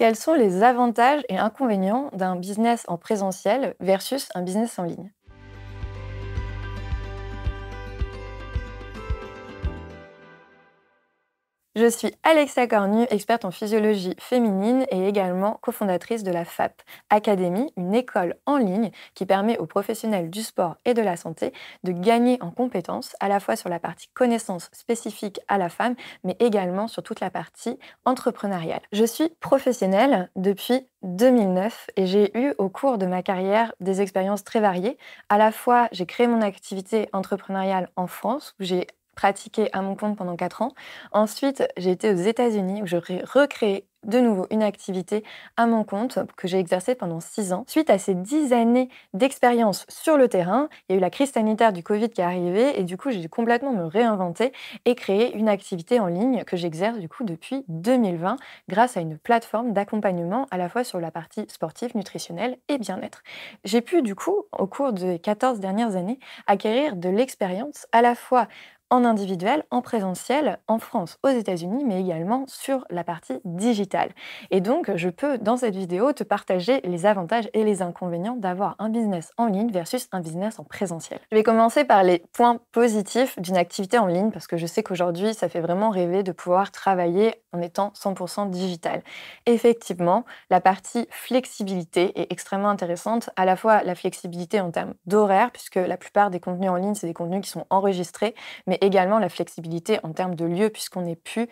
Quels sont les avantages et inconvénients d'un business en présentiel versus un business en ligne? Je suis Alexa Cornu, experte en physiologie féminine et également cofondatrice de la FAP Academy, une école en ligne qui permet aux professionnels du sport et de la santé de gagner en compétences, à la fois sur la partie connaissances spécifiques à la femme, mais également sur toute la partie entrepreneuriale. Je suis professionnelle depuis 2009 et j'ai eu au cours de ma carrière des expériences très variées. À la fois, j'ai créé mon activité entrepreneuriale en France, où j'ai pratiqué à mon compte pendant 4 ans. Ensuite, j'ai été aux États-Unis où j'aurais recréé de nouveau une activité à mon compte que j'ai exercée pendant 6 ans. Suite à ces 10 années d'expérience sur le terrain, il y a eu la crise sanitaire du Covid qui est arrivée et du coup, j'ai dû complètement me réinventer et créer une activité en ligne que j'exerce du coup depuis 2020 grâce à une plateforme d'accompagnement à la fois sur la partie sportive, nutritionnelle et bien-être. J'ai pu du coup, au cours des 14 dernières années, acquérir de l'expérience à la fois en individuel, en présentiel, en France, aux États-Unis, mais également sur la partie digitale. Et donc, je peux, dans cette vidéo, te partager les avantages et les inconvénients d'avoir un business en ligne versus un business en présentiel. Je vais commencer par les points positifs d'une activité en ligne, parce que je sais qu'aujourd'hui, ça fait vraiment rêver de pouvoir travailler en étant 100% digital. Effectivement, la partie flexibilité est extrêmement intéressante, à la fois la flexibilité en termes d'horaire, puisque la plupart des contenus en ligne, c'est des contenus qui sont enregistrés, mais également la flexibilité en termes de lieu, puisqu'on n'est plus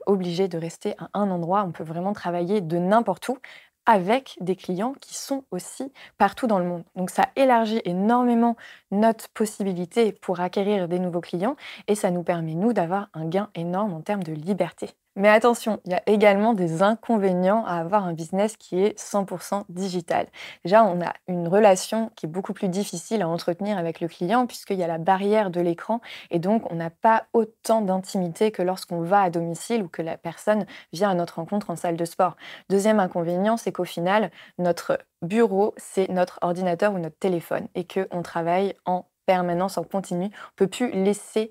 obligé de rester à un endroit. On peut vraiment travailler de n'importe où avec des clients qui sont aussi partout dans le monde. Donc ça élargit énormément notre possibilité pour acquérir des nouveaux clients et ça nous permet, nous, d'avoir un gain énorme en termes de liberté. Mais attention, il y a également des inconvénients à avoir un business qui est 100% digital. Déjà, on a une relation qui est beaucoup plus difficile à entretenir avec le client puisqu'il y a la barrière de l'écran et donc on n'a pas autant d'intimité que lorsqu'on va à domicile ou que la personne vient à notre rencontre en salle de sport. Deuxième inconvénient, c'est qu'au final, notre bureau, c'est notre ordinateur ou notre téléphone et qu'on travaille en permanence, en continu. On ne peut plus laisser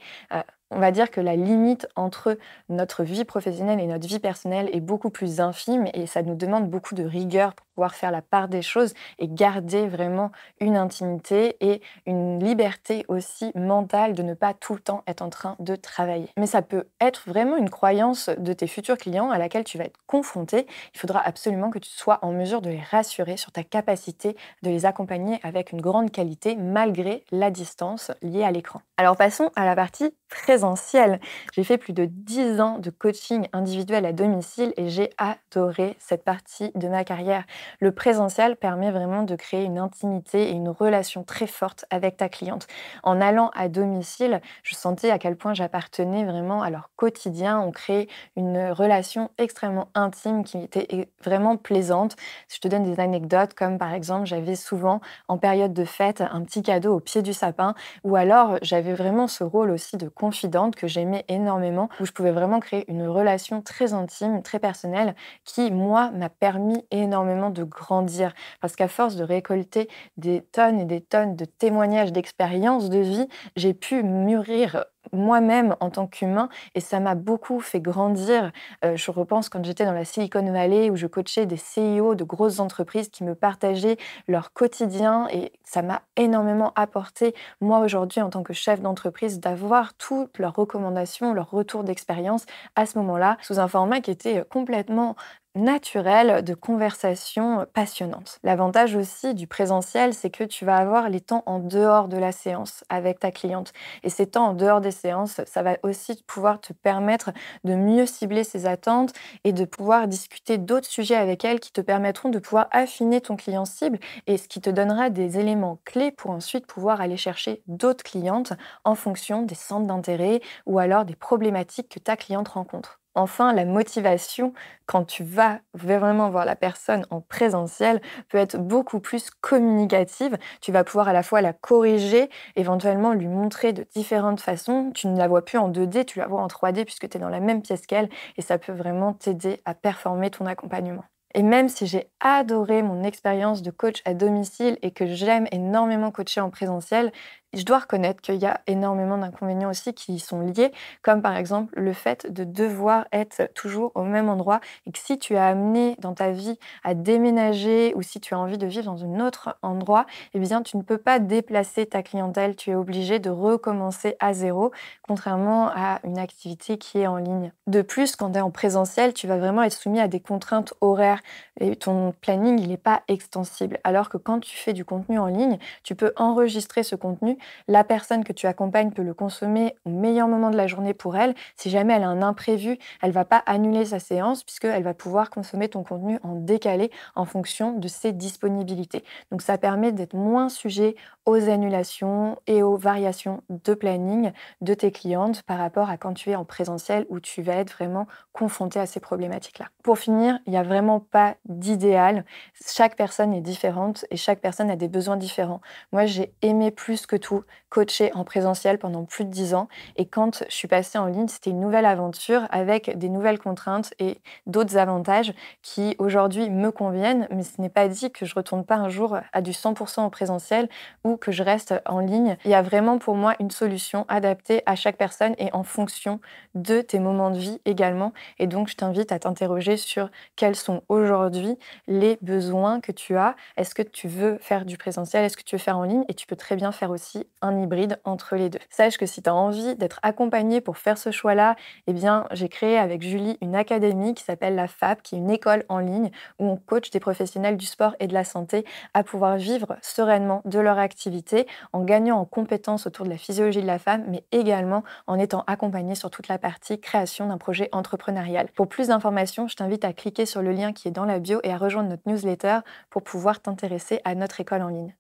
on va dire que la limite entre notre vie professionnelle et notre vie personnelle est beaucoup plus infime et ça nous demande beaucoup de rigueur pour pouvoir faire la part des choses et garder vraiment une intimité et une liberté aussi mentale de ne pas tout le temps être en train de travailler. Mais ça peut être vraiment une croyance de tes futurs clients à laquelle tu vas être confronté. Il faudra absolument que tu sois en mesure de les rassurer sur ta capacité de les accompagner avec une grande qualité malgré la distance liée à l'écran. Alors passons à la partie présentielle. J'ai fait plus de 10 ans de coaching individuel à domicile et j'ai adoré cette partie de ma carrière. Le présentiel permet vraiment de créer une intimité et une relation très forte avec ta cliente. En allant à domicile, je sentais à quel point j'appartenais vraiment à leur quotidien. On crée une relation extrêmement intime qui était vraiment plaisante. Je te donne des anecdotes comme par exemple, j'avais souvent en période de fête un petit cadeau au pied du sapin ou alors j'avais vraiment ce rôle aussi de confidente que j'aimais énormément, où je pouvais vraiment créer une relation très intime, très personnelle, qui, moi, m'a permis énormément de grandir. Parce qu'à force de récolter des tonnes et des tonnes de témoignages d'expériences de vie, j'ai pu mûrir moi-même en tant qu'humain et ça m'a beaucoup fait grandir. Je repense quand j'étais dans la Silicon Valley où je coachais des CEO de grosses entreprises qui me partageaient leur quotidien et ça m'a énormément apporté, moi aujourd'hui en tant que chef d'entreprise, d'avoir toutes leurs recommandations, leurs retours d'expérience à ce moment-là sous un format qui était complètement naturel de conversation passionnante. L'avantage aussi du présentiel, c'est que tu vas avoir les temps en dehors de la séance avec ta cliente. Et ces temps en dehors des séances, ça va aussi pouvoir te permettre de mieux cibler ses attentes et de pouvoir discuter d'autres sujets avec elle qui te permettront de pouvoir affiner ton client cible et ce qui te donnera des éléments clés pour ensuite pouvoir aller chercher d'autres clientes en fonction des centres d'intérêt ou alors des problématiques que ta cliente rencontre. Enfin, la motivation, quand tu vas vraiment voir la personne en présentiel, peut être beaucoup plus communicative. Tu vas pouvoir à la fois la corriger, éventuellement lui montrer de différentes façons. Tu ne la vois plus en 2D, tu la vois en 3D puisque tu es dans la même pièce qu'elle et ça peut vraiment t'aider à performer ton accompagnement. Et même si j'ai adoré mon expérience de coach à domicile et que j'aime énormément coacher en présentiel, je dois reconnaître qu'il y a énormément d'inconvénients aussi qui y sont liés, comme par exemple le fait de devoir être toujours au même endroit et que si tu as amené dans ta vie à déménager ou si tu as envie de vivre dans un autre endroit, eh bien tu ne peux pas déplacer ta clientèle, tu es obligé de recommencer à zéro, contrairement à une activité qui est en ligne. De plus, quand tu es en présentiel, tu vas vraiment être soumis à des contraintes horaires et ton planning, il n'est pas extensible. Alors que quand tu fais du contenu en ligne, tu peux enregistrer ce contenu. La personne que tu accompagnes peut le consommer au meilleur moment de la journée pour elle. Si jamais elle a un imprévu, elle va pas annuler sa séance puisqu'elle va pouvoir consommer ton contenu en décalé en fonction de ses disponibilités. Donc ça permet d'être moins sujet aux annulations et aux variations de planning de tes clientes par rapport à quand tu es en présentiel où tu vas être vraiment confronté à ces problématiques-là. Pour finir, il n'y a vraiment pas d'idéal. Chaque personne est différente et chaque personne a des besoins différents. Moi, j'ai aimé plus que tout coacher en présentiel pendant plus de 10 ans et quand je suis passée en ligne, c'était une nouvelle aventure avec des nouvelles contraintes et d'autres avantages qui aujourd'hui me conviennent, mais ce n'est pas dit que je retourne pas un jour à du 100% en présentiel ou que je reste en ligne. Il y a vraiment pour moi une solution adaptée à chaque personne et en fonction de tes moments de vie également. Et donc, je t'invite à t'interroger sur quels sont aujourd'hui les besoins que tu as. Est-ce que tu veux faire du présentiel? Est-ce que tu veux faire en ligne? Et tu peux très bien faire aussi un hybride entre les deux. Sache que si tu as envie d'être accompagné pour faire ce choix-là, eh bien, j'ai créé avec Julie une académie qui s'appelle la FAP, qui est une école en ligne où on coach des professionnels du sport et de la santé à pouvoir vivre sereinement de leur activité en gagnant en compétences autour de la physiologie de la femme, mais également en étant accompagné sur toute la partie création d'un projet entrepreneurial. Pour plus d'informations, je t'invite à cliquer sur le lien qui est dans la bio et à rejoindre notre newsletter pour pouvoir t'intéresser à notre école en ligne.